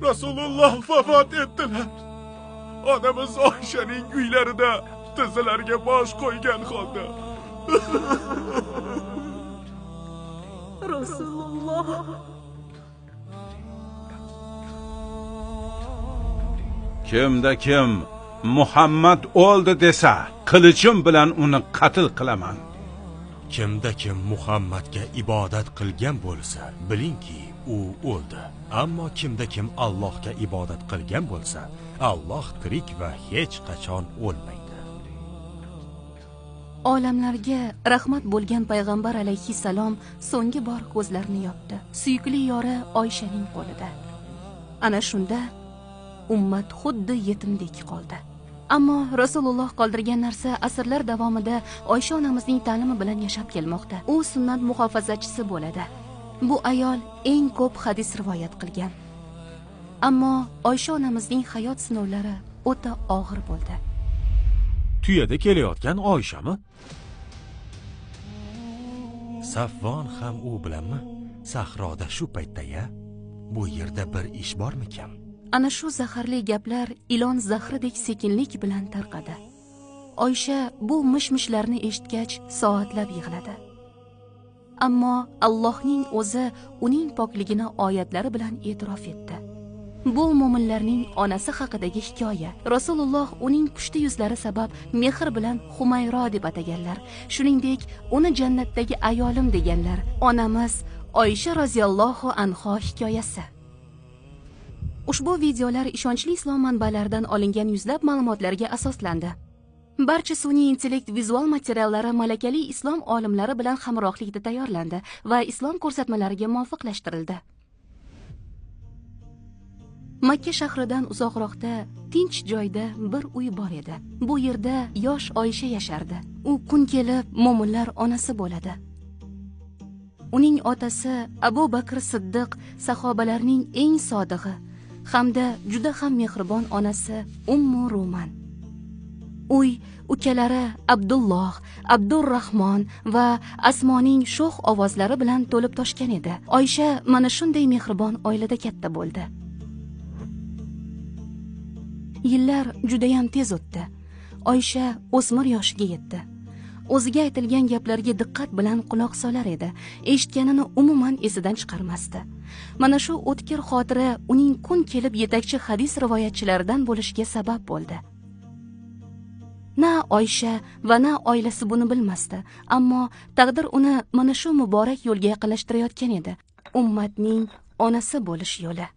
Rasululloh vafot etdilar. Onamiz Oyshaning uylarida tizzalariga bosh qo'ygan holda. Rasululloh. Kimda kim Muhammad o'ldi desa, qilichim bilan uni qatl qilaman. Kimda kim Muhammadga ibodat qilgan bo'lsa, bilingki, u o'ldi. Ammo kimda kim Allohga ibodat qilgan bo'lsa, Alloh tirik va hech qachon o'lmaydi. Olamlarga rahmat bo'lgan payg'ambar alayhissalom so'nggi bor ko'zlarini yopdi. Suyukli yori Oyshaning qo'lida. Ana shunda ummat xuddi yetimdek qoldi. Ammo Rasululloh qoldirgan narsa asrlar davomida Oysha onamizning ta'limi bilan yashab kelmoqda. U sunnat muhofazachisi bo'ladi. Bu ayol eng ko'p hadis rivoyat qilgan. Ammo Oysha onamizning hayot sinovlari o'ta og'ir bo'ldi. Tuyada kelayotgan Oyshami? Safvon ham u bilanmi? Sahroda shu paytda-ya? Bu yerda bir ish bormikan? Ana shu zaharli gaplar ilon zahridek sekinlik bilan tarqadi. Oysha bu mish-mishlarni eshitgach soatlab yig'ladi. Ammo Allohning o'zi uning pokligini oyatlari bilan e'tirof etdi. Bu mo'minlarning onasi haqidagi hikoya. Rasululloh uning pushti yuzlari sabab mehr bilan Humayro deb ataganlar. Shuningdek, uni jannatdagi ayolim deganlar. Onamiz Oysha roziyallohu anha hikoyasi. Ushbu videolar ishonchli islom manbalaridan olingan yuzlab ma'lumotlarga asoslandi. Barcha sun'iy intellekt vizual materiallari malakali islom olimlari bilan hamrohlikda tayyorlandi va islom ko'rsatmalariga muvofiqlashtirildi. Makka shahridan uzoqroqda tinch joyda bir uy bor edi. Bu yerda yosh Oysha yashardi. U kun kelib mo'minlar onasi bo'ladi. Uning otasi Abu Bakr Siddiq sahobalarning eng sodig'i hamda juda ham mehribon onasi Ummu Ruman. Uy ukalari Abdulloh, Abdurrahmon va Asmoning sho'x ovozlari bilan to'lib toshgan edi. Oysha mana shunday mehribon oilada katta bo'ldi. Yillar juda ham tez o'tdi. Oysha o'smir yoshiga yetdi. O'ziga aytilgan gaplarga diqqat bilan quloq solar edi. Eshitganini umuman esidan chiqarmasdi. Mana shu o'tkir xotira uning kun kelib yetakchi hadis rivoyatchilaridan bo'lishiga sabab bo'ldi. Na Oysha va na oilasi buni bilmasdi, ammo taqdir uni mana shu muborak yo'lga yaqinlashtirayotgan edi. Ummatning onasi bo'lish yo'li.